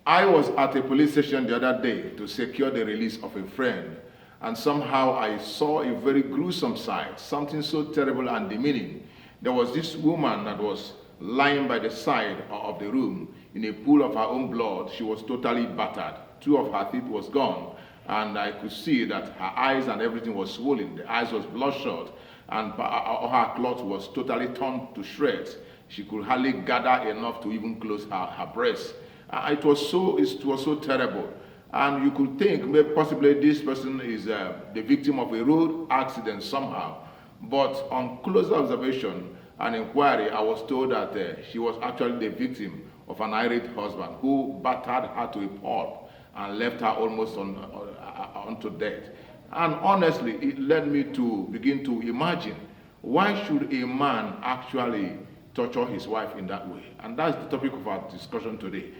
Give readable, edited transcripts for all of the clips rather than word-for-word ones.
I was at a police station the other day to secure the release of a friend, and somehow I saw a very gruesome sight, something so terrible and demeaning. There was this woman that was lying by the side of the room in a pool of her own blood. She was totally battered. Two of her teeth was gone, and I could see that her eyes and everything was swollen. The eyes was bloodshot, and her cloth was totally torn to shreds. She could hardly gather enough to even close her breast. It was so terrible. And you could think maybe possibly this person is the victim of a road accident somehow. But on closer observation and inquiry, I was told that she was actually the victim of an irate husband who battered her to a pulp and left her almost unto death. And honestly, it led me to begin to imagine, why should a man actually torture his wife in that way? And that's the topic of our discussion today.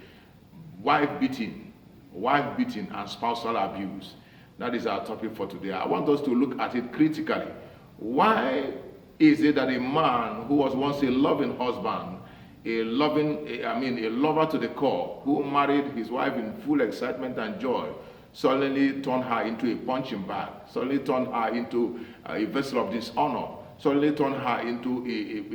Wife beating and spousal abuse. That is our topic for today. I want us to look at it critically. Why is it that a man who was once a loving husband, a lover to the core, who married his wife in full excitement and joy, suddenly turned her into a punching bag, suddenly turned her into a vessel of dishonor, suddenly turned her into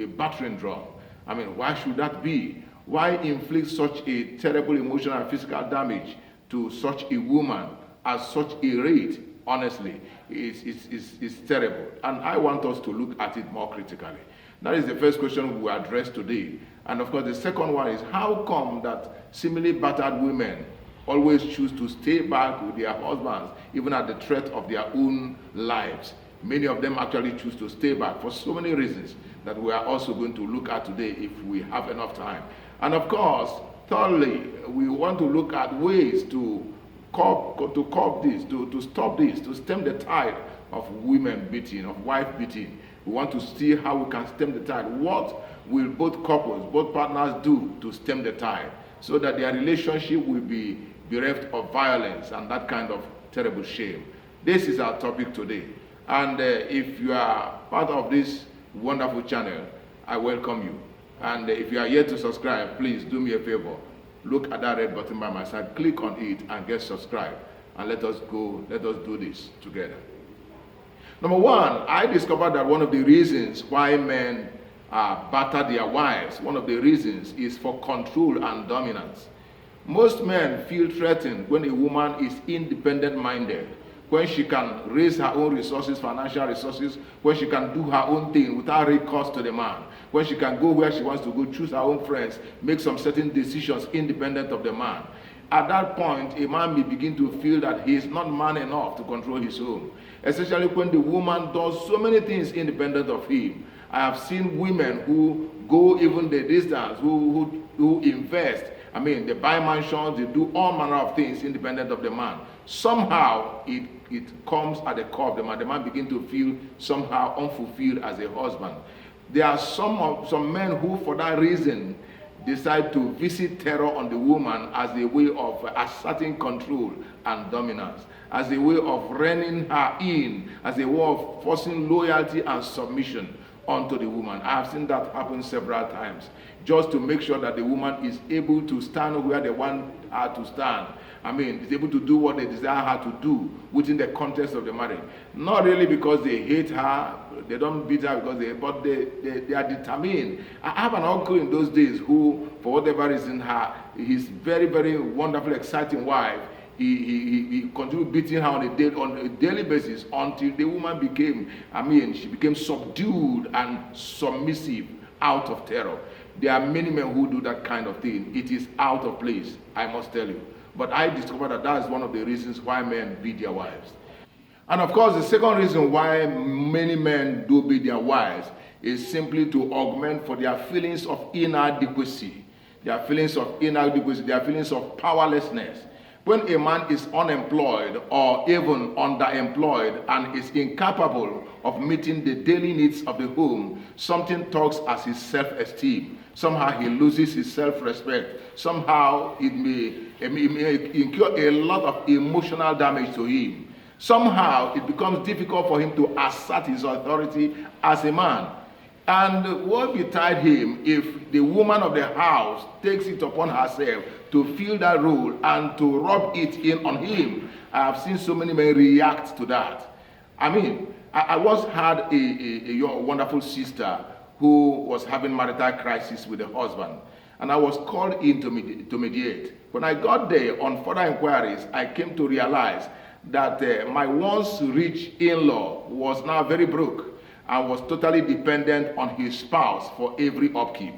a battering drum? I mean, why should that be? Why inflict such a terrible emotional and physical damage to such a woman at such a rate? Honestly, it's terrible. And I want us to look at it more critically. That is the first question we address today. And of course, the second one is, how come that seemingly battered women always choose to stay back with their husbands, even at the threat of their own lives? Many of them actually choose to stay back for so many reasons that we are also going to look at today if we have enough time. And of course, thirdly, we want to look at ways to curb this, to stop this, to stem the tide of women beating, of wife beating. We want to see how we can stem the tide. What will both couples, both partners do to stem the tide so that their relationship will be bereft of violence and that kind of terrible shame? This is our topic today. And if you are part of this wonderful channel, I welcome you. And if you are yet to subscribe, please do me a favor. Look at that red button by my side, click on it and get subscribed. And let us do this together. Number one, I discovered that one of the reasons why men batter their wives, one of the reasons is for control and dominance. Most men feel threatened when a woman is independent-minded, when she can raise her own resources, financial resources, when she can do her own thing without recourse to the man, when she can go where she wants to go, choose her own friends, make some certain decisions independent of the man. At that point, a man may begin to feel that he is not man enough to control his home, especially when the woman does so many things independent of him. I have seen women who go even the distance, who invest. I mean, they buy mansions, they do all manner of things independent of the man. Somehow, it comes at the core of the man. The man begins to feel somehow unfulfilled as a husband. There are some men who, for that reason, decide to visit terror on the woman as a way of asserting control and dominance, as a way of reining her in, as a way of forcing loyalty and submission onto the woman. I have seen that happen several times, just to make sure that the woman is able to stand where they want her to stand. I mean, is able to do what they desire her to do within the context of the marriage. Not really because they hate her, they don't beat her but they are determined. I have an uncle in those days who, for whatever reason, his very, very wonderful, exciting wife, he continued beating her on a daily basis until the woman she became subdued and submissive out of terror. There are many men who do that kind of thing. It is out of place, I must tell you. But I discovered that is one of the reasons why men beat their wives. And of course, the second reason why many men do beat their wives is simply to augment for their feelings of inadequacy, their feelings of powerlessness. When a man is unemployed or even underemployed and is incapable of meeting the daily needs of the home, something tugs at his self-esteem. Somehow he loses his self-respect. Somehow it may incur a lot of emotional damage to him. Somehow it becomes difficult for him to assert his authority as a man. And what betide him if the woman of the house takes it upon herself to fill that role and to rub it in on him? I have seen so many men react to that. I mean, I once had a wonderful sister who was having marital crisis with her husband, and I was called in to mediate. When I got there, on further inquiries, I came to realize that my once rich in-law was now very broke and was totally dependent on his spouse for every upkeep.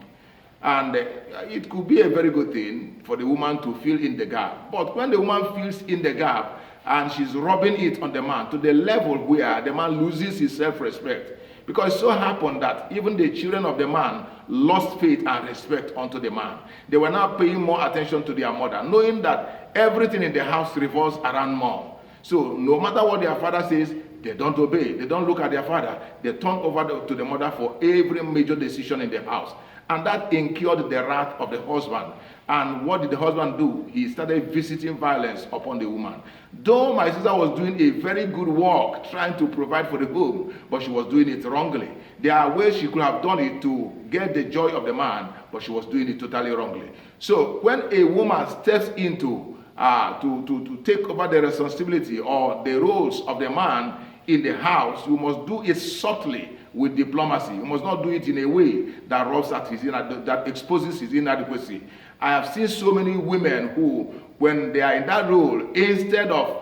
And it could be a very good thing for the woman to fill in the gap. But when the woman fills in the gap and she's rubbing it on the man to the level where the man loses his self-respect, because it so happened that even the children of the man lost faith and respect unto the man. They were now paying more attention to their mother, knowing that everything in the house revolves around mom. So no matter what their father says, they don't obey. They don't look at their father. They turn over to the mother for every major decision in the house. And that incurred the wrath of the husband. And what did the husband do? He started visiting violence upon the woman. Though my sister was doing a very good work trying to provide for the home, but she was doing it wrongly. There are ways she could have done it to get the joy of the man, but she was doing it totally wrongly. So when a woman steps into to take over the responsibility or the roles of the man in the house, you must do it subtly with diplomacy. You must not do it in a way that robs at that exposes his inadequacy. I have seen so many women who, when they are in that role, instead of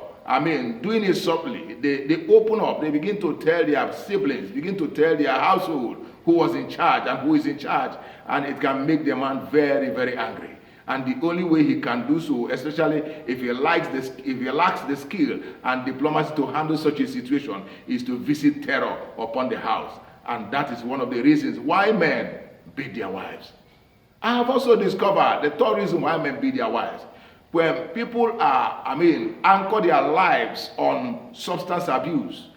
doing it subtly, they open up, they begin to tell their siblings, begin to tell their household who was in charge and who is in charge, and it can make the man very, very angry. And the only way he can do so, especially if he lacks the skill and diplomacy to handle such a situation, is to visit terror upon the house. And that is one of the reasons why men beat their wives. I have also discovered the third reason why men beat their wives. When people anchor their lives on substance abuse,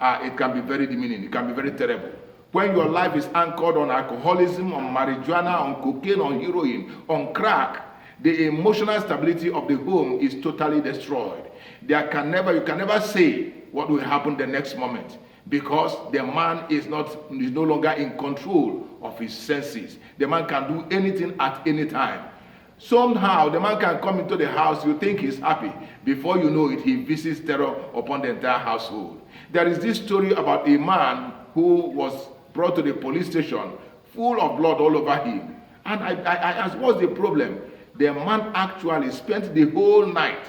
it can be very demeaning. It can be very terrible. When your life is anchored on alcoholism, on marijuana, on cocaine, on heroin, on crack, the emotional stability of the home is totally destroyed. You can never say what will happen the next moment, because the man is no longer in control of his senses. The man can do anything at any time. Somehow the man can come into the house, you think he's happy. Before you know it, he visits terror upon the entire household. There is this story about a man who was brought to the police station full of blood all over him. And I asked, what's the problem? The man actually spent the whole night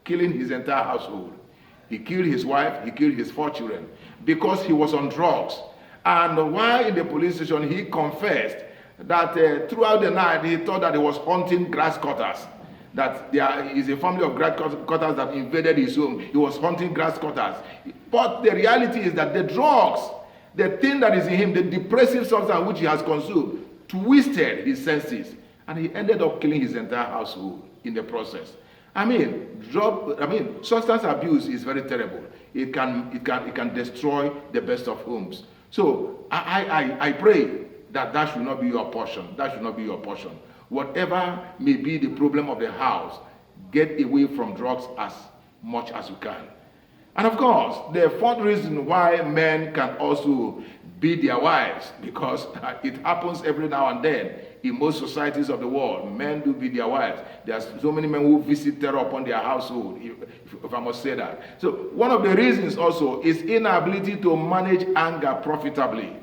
killing his entire household. He killed his wife, he killed his 4 children, because he was on drugs. And while in the police station, he confessed that throughout the night, he thought that he was hunting grass cutters. That there is a family of grass cutters that invaded his home. He was hunting grass cutters. But the reality is that the drugs, the thing that is in him, the depressive substance which he has consumed, twisted his senses, and he ended up killing his entire household in the process. Substance abuse is very terrible. It can destroy the best of homes. So I pray that should not be your portion. That should not be your portion. Whatever may be the problem of the house, get away from drugs as much as you can. And of course, the fourth reason why men can also beat their wives, because it happens every now and then in most societies of the world. Men do beat their wives. There are so many men who visit terror upon their household, if I must say that. So one of the reasons also is inability to manage anger profitably.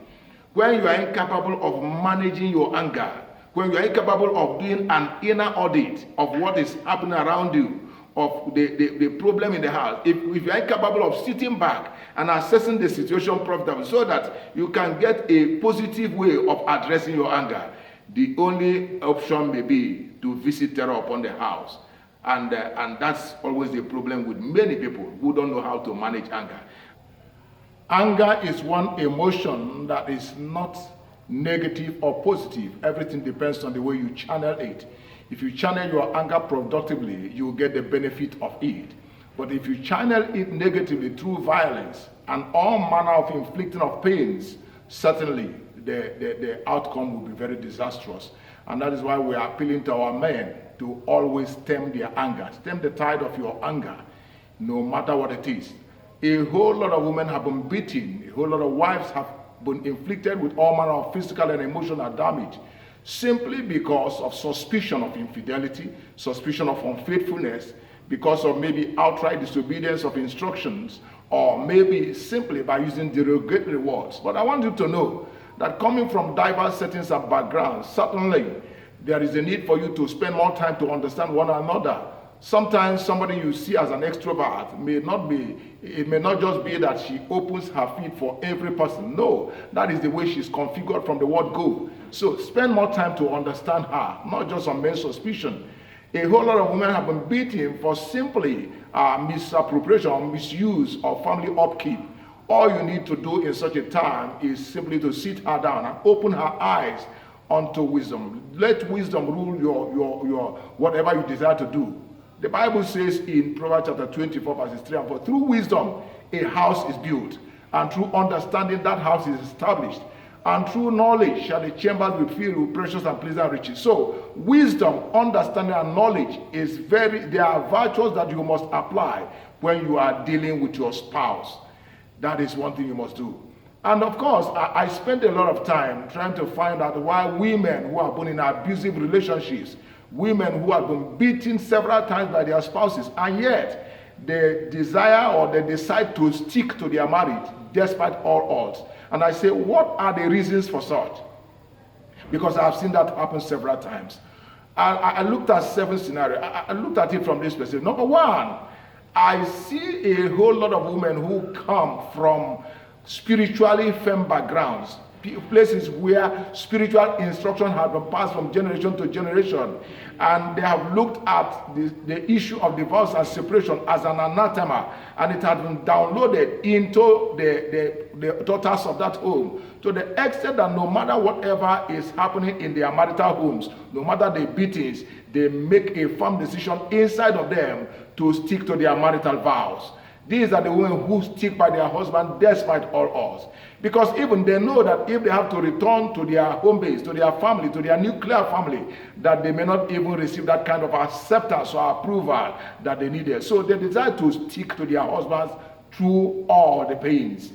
When you are incapable of managing your anger, when you are incapable of doing an inner audit of what is happening around you, of the problem in the house, if you are incapable of sitting back and assessing the situation profitably so that you can get a positive way of addressing your anger, the only option may be to visit terror upon the house. And that's always the problem with many people who don't know how to manage anger. Anger is one emotion that is not negative or positive. Everything depends on the way you channel it. If you channel your anger productively, you will get the benefit of it. But if you channel it negatively through violence and all manner of inflicting of pains, certainly the outcome will be very disastrous. And that is why we are appealing to our men to always stem their anger. Stem the tide of your anger, no matter what it is. A whole lot of women have been beaten. A whole lot of wives have been inflicted with all manner of physical and emotional damage simply because of suspicion of infidelity, suspicion of unfaithfulness, because of maybe outright disobedience of instructions, or maybe simply by using derogatory words. But I want you to know that coming from diverse settings and backgrounds, certainly there is a need for you to spend more time to understand one another. Sometimes somebody you see as an extrovert it may not just be that she opens her feet for every person. No, that is the way she's configured from the word go. So spend more time to understand her, not just on mere suspicion. A whole lot of women have been beaten for simply misappropriation or misuse of family upkeep. All you need to do in such a time is simply to sit her down and open her eyes unto wisdom. Let wisdom rule your whatever you desire to do. The Bible says in Proverbs chapter 24, verses 3 and 4, through wisdom a house is built, and through understanding that house is established, and through knowledge shall the chambers be filled with precious and pleasant riches. So wisdom, understanding, and knowledge they are virtues that you must apply when you are dealing with your spouse. That is one thing you must do. And of course, I spent a lot of time trying to find out why women who have been in abusive relationships, women who have been beaten several times by their spouses, and yet they desire or they decide to stick to their marriage despite all odds. And I say, what are the reasons for such? Because I've seen that happen several times. I looked at 7 scenarios. I looked at it from this perspective. Number one, I see a whole lot of women who come from spiritually firm backgrounds, places where spiritual instruction has been passed from generation to generation, and they have looked at the issue of divorce and separation as an anathema, and it has been downloaded into the daughters of that home, to the extent that no matter whatever is happening in their marital homes, no matter the beatings, they make a firm decision inside of them to stick to their marital vows. These are the women who stick by their husband despite all odds. Because even they know that if they have to return to their home base, to their family, to their nuclear family, that they may not even receive that kind of acceptance or approval that they needed. So they decide to stick to their husbands through all the pains.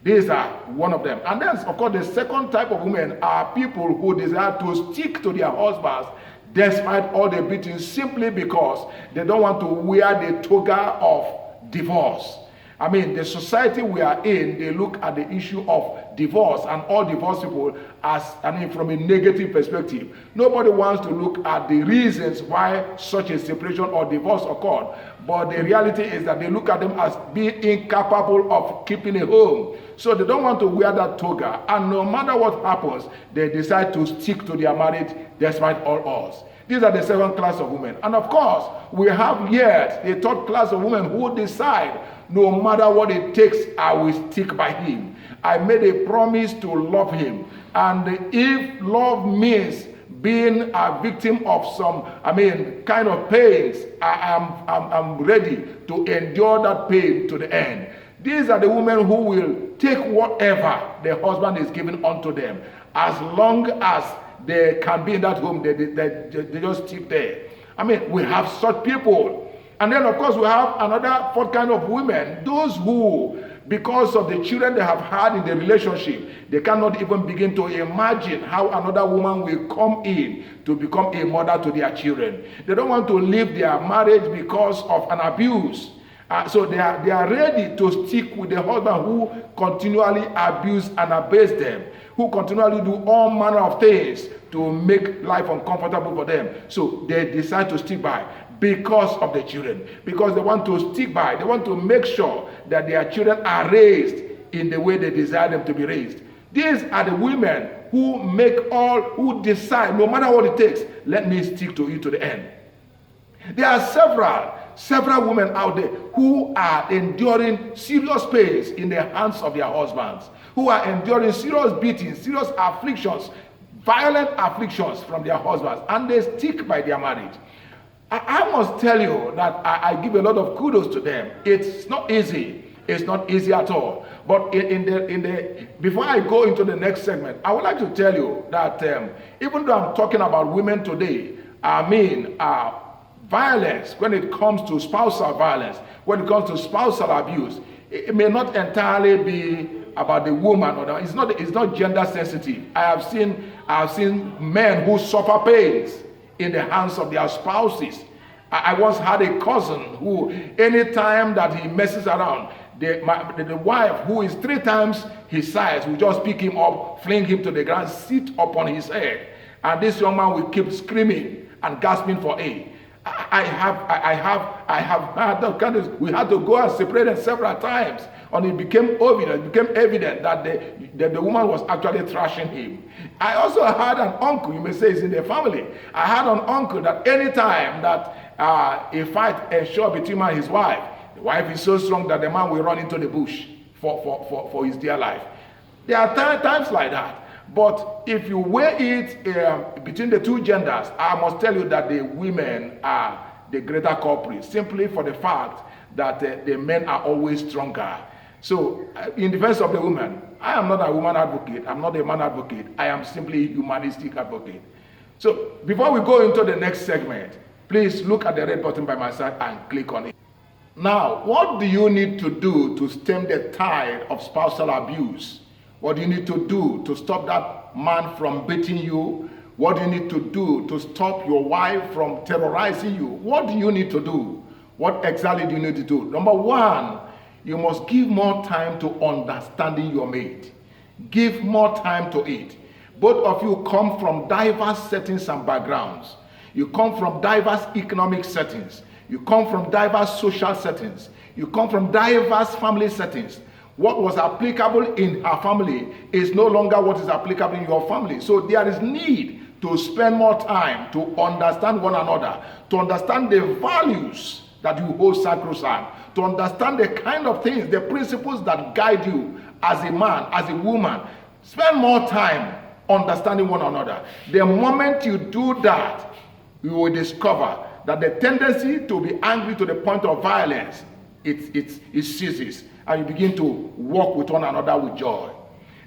These are one of them. And then, of course, the second type of women are people who desire to stick to their husbands despite all the beatings, simply because they don't want to wear the toga of divorce. I mean, the society we are in, they look at the issue of divorce and all divorced people as, from a negative perspective. Nobody wants to look at the reasons why such a separation or divorce occurred. But the reality is that they look at them as being incapable of keeping a home. So they don't want to wear that toga. And no matter what happens, they decide to stick to their marriage despite all odds. These are the second class of women. And of course, we have yet a third class of women who decide, no matter what it takes, I will stick by him. I made a promise to love him. And if love means being a victim of some, kind of pains, I'm ready to endure that pain to the end. These are the women who will take whatever the husband is giving unto them, as long as they can be in that home, they just stick there. We have such people. And then, of course, we have another fourth kind of women, those who, because of the children they have had in the relationship, they cannot even begin to imagine how another woman will come in to become a mother to their children. They don't want to leave their marriage because of an abuse. So they are ready to stick with the husband who continually abuse and abase them, who continually do all manner of things to make life uncomfortable for them. So they decide to stick by because of the children, because they want to stick by. They want to make sure that their children are raised in the way they desire them to be raised. These are the women who decide, no matter what it takes, let me stick to it to the end. There are several women out there who are enduring serious pains in the hands of their husbands, who are enduring serious beatings, serious afflictions, violent afflictions from their husbands, and they stick by their marriage. I must tell you that I give a lot of kudos to them. It's not easy. It's not easy at all. But before I go into the next segment, I would like to tell you that even though I'm talking about women today, violence, when it comes to spousal violence, when it comes to spousal abuse, it may not entirely be about the woman, or it's not gender sensitive. I have seen men who suffer pains in the hands of their spouses. I once had a cousin who, anytime that he messes around, the wife, who is 3 times his size, will just pick him up, fling him to the ground, sit upon his head, and this young man will keep screaming and gasping for air. I have had that kind of. We had to go and separate them several times, and it became evident that the woman was actually thrashing him. I also had an uncle, you may say it's in the family. I had an uncle that any time that a fight ensued between him and his wife, the wife is so strong that the man will run into the bush for his dear life. There are times like that. But if you weigh it between the two genders, I must tell you that the women are the greater culprits, simply for the fact that the men are always stronger. So, in defense of the woman, I am not a woman advocate. I'm not a man advocate. I am simply a humanistic advocate. So, before we go into the next segment, please look at the red button by my side and click on it. Now, what do you need to do to stem the tide of spousal abuse? What do you need to do to stop that man from beating you? What do you need to do to stop your wife from terrorizing you? What do you need to do? What exactly do you need to do? Number 1, you must give more time to understanding your mate. Give more time to it. Both of you come from diverse settings and backgrounds. You come from diverse economic settings. You come from diverse social settings. You come from diverse family settings. What was applicable in her family is no longer what is applicable in your family. So there is need to spend more time to understand one another, to understand the values that you hold sacrosanct, to understand the kind of things, the principles that guide you as a man, as a woman. Spend more time understanding one another. The moment you do that, you will discover that the tendency to be angry to the point of violence, it ceases, and you begin to walk with one another with joy.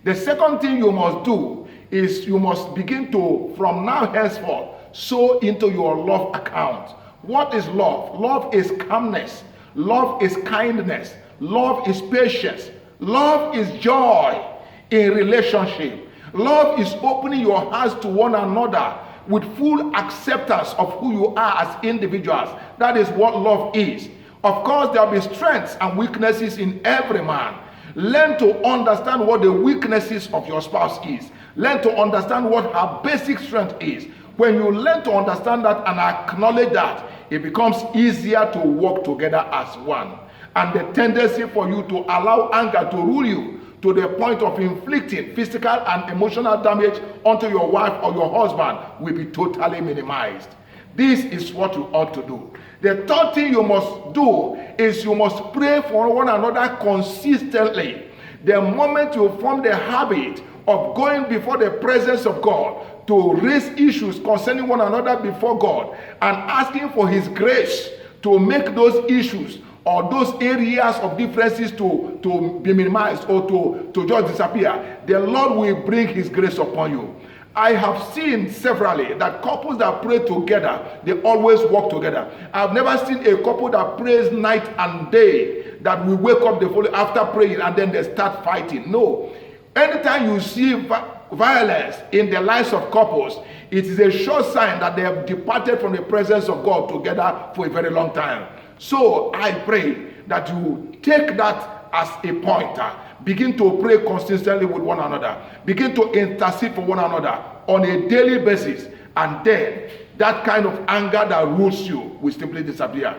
The second thing you must do is you must begin to, from now henceforth, sow into your love account. What is love? Love is calmness. Love is kindness. Love is patience. Love is joy in relationship. Love is opening your hearts to one another with full acceptance of who you are as individuals. That is what love is. Of course, there will be strengths and weaknesses in every man. Learn to understand what the weaknesses of your spouse is. Learn to understand what her basic strength is. When you learn to understand that and acknowledge that, it becomes easier to work together as one. And the tendency for you to allow anger to rule you to the point of inflicting physical and emotional damage onto your wife or your husband will be totally minimized. This is what you ought to do. The third thing you must do is you must pray for one another consistently. The moment you form the habit of going before the presence of God to raise issues concerning one another before God and asking for His grace to make those issues or those areas of differences to be minimized or to just disappear, the Lord will bring His grace upon you. I have seen severally that couples that pray together, they always work together. I've never seen a couple that prays night and day that will wake up the following after praying and then they start fighting. No. Anytime you see violence in the lives of couples, it is a sure sign that they have departed from the presence of God together for a very long time. So I pray that you take that as a pointer. Begin to pray consistently with one another. Begin to intercede for one another on a daily basis. And then that kind of anger that rules you will simply disappear.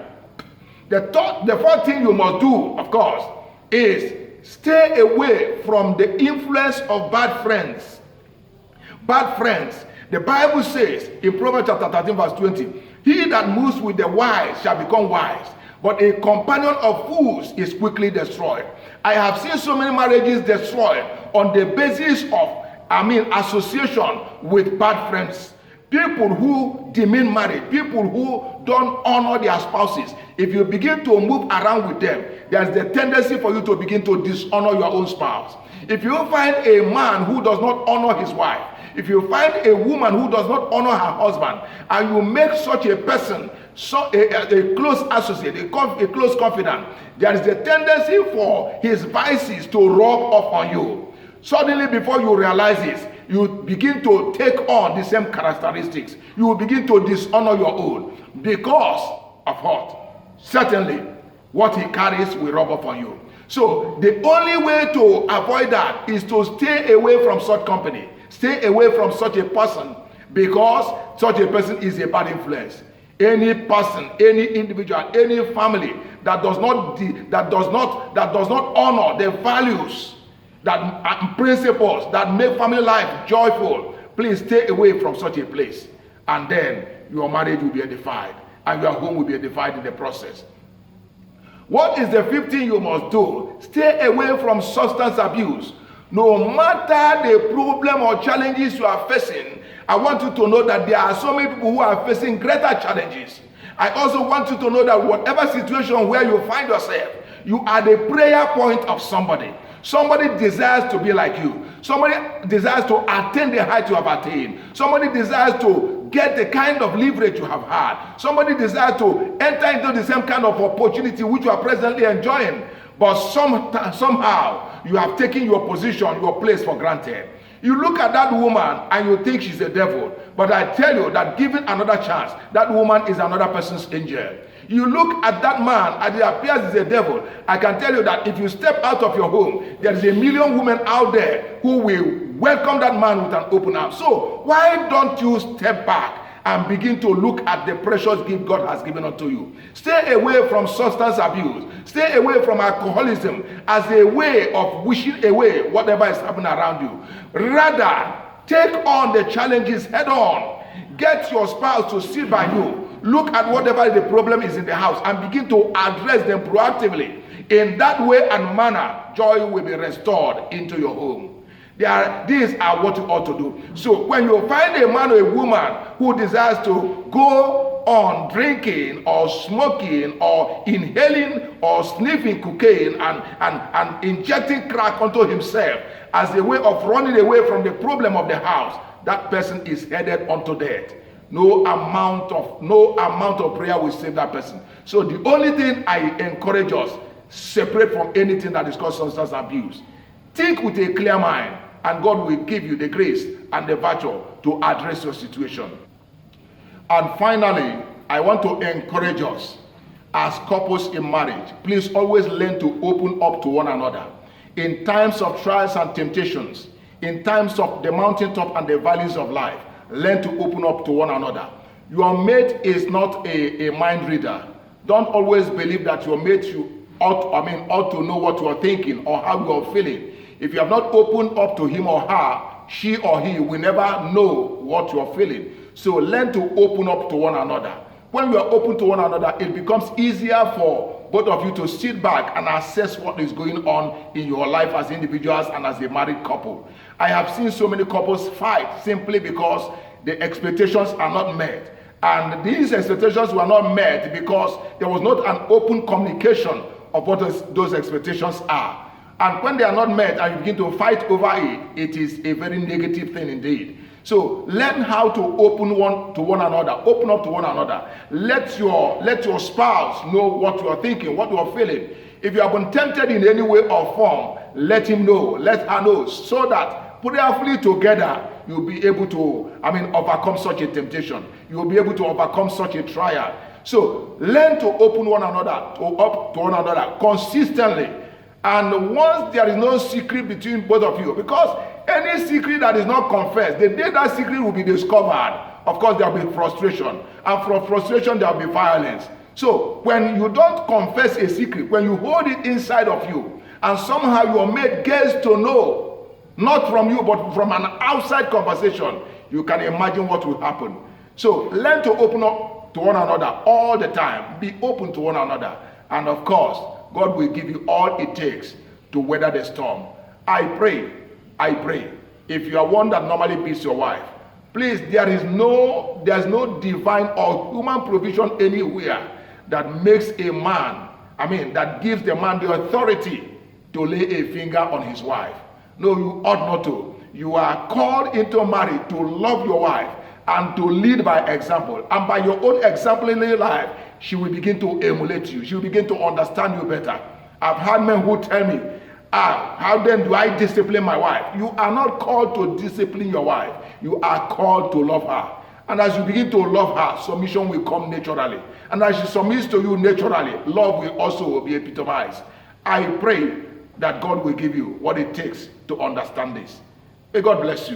The fourth thing you must do, of course, is stay away from the influence of bad friends. Bad friends. The Bible says in Proverbs chapter 13 verse 20, he that moves with the wise shall become wise, but a companion of fools is quickly destroyed. I have seen so many marriages destroyed on the basis of, association with bad friends. People who demean marriage, people who don't honor their spouses. If you begin to move around with them, there's the tendency for you to begin to dishonor your own spouse. If you find a man who does not honor his wife, if you find a woman who does not honor her husband, and you make such a person so a close associate, a close confidant, there is a tendency for his vices to rub off on you. Suddenly, before you realize this, you begin to take on the same characteristics. You will begin to dishonor your own because of what? Certainly, what he carries will rub off on you. So the only way to avoid that is to stay away from such company. Stay away from such a person, because such a person is a bad influence. Any person, any individual, any family that does not honor the values, that principles that make family life joyful, please stay away from such a place, and then your marriage will be edified and your home will be edified in the process. What is the fifth thing you must do? Stay away from substance abuse. No matter the problem or challenges you are facing, I want you to know that there are so many people who are facing greater challenges. I also want you to know that whatever situation where you find yourself, you are the prayer point of somebody. Somebody desires to be like you. Somebody desires to attain the height you have attained. Somebody desires to get the kind of leverage you have had. Somebody desires to enter into the same kind of opportunity which you are presently enjoying. But somehow you have taken your position, your place for granted. You look at that woman and you think she's a devil. But I tell you that given another chance, that woman is another person's angel. You look at that man and it appears he's a devil. I can tell you that if you step out of your home, there is a million women out there who will welcome that man with an open arm. So why don't you step back and begin to look at the precious gift God has given unto you? Stay away from substance abuse. Stay away from alcoholism as a way of wishing away whatever is happening around you. Rather, take on the challenges head on. Get your spouse to sit by you. Look at whatever the problem is in the house and begin to address them proactively. In that way and manner, joy will be restored into your home. These are what you ought to do. So when you find a man or a woman who desires to go on drinking or smoking or inhaling or sniffing cocaine and injecting crack onto himself as a way of running away from the problem of the house, that person is headed unto death. No amount of prayer will save that person. So the only thing I encourage us, separate from anything that is called substance abuse. Think with a clear mind, and God will give you the grace and the virtue to address your situation. And finally, I want to encourage us as couples in marriage. Please always learn to open up to one another. In times of trials and temptations, in times of the mountaintop and the valleys of life, learn to open up to one another. Your mate is not a mind reader. Don't always believe that your mate ought to know what you are thinking or how you are feeling. If you have not opened up to him or her, she or he will never know what you are feeling. So learn to open up to one another. When you are open to one another, it becomes easier for both of you to sit back and assess what is going on in your life as individuals and as a married couple. I have seen so many couples fight simply because the expectations are not met. And these expectations were not met because there was not an open communication of what those expectations are. And when they are not met and you begin to fight over it, it is a very negative thing indeed. So learn how to open up to one another. Let your spouse know what you are thinking, what you are feeling. If you have been tempted in any way or form, let him know, let her know, so that prayerfully together you'll be able to overcome such a temptation. You'll be able to overcome such a trial. So learn to open one another to one another consistently. And once there is no secret between both of you, because any secret that is not confessed, the day that secret will be discovered, of course there will be frustration. And from frustration there will be violence. So when you don't confess a secret, when you hold it inside of you, and somehow your mate gets to know, not from you but from an outside conversation, you can imagine what will happen. So learn to open up to one another all the time. Be open to one another. And of course, God will give you all it takes to weather the storm. I pray, if you are one that normally beats your wife, please, there's no divine or human provision anywhere that makes a man, that gives the man the authority to lay a finger on his wife. No, you ought not to. You are called into marriage to love your wife and to lead by example. And by your own exemplary life, she will begin to emulate you. She will begin to understand you better. I've had men who tell me, how then do I discipline my wife? You are not called to discipline your wife. You are called to love her. And as you begin to love her, submission will come naturally. And as she submits to you naturally, love will also be epitomized. I pray that God will give you what it takes to understand this. May God bless you.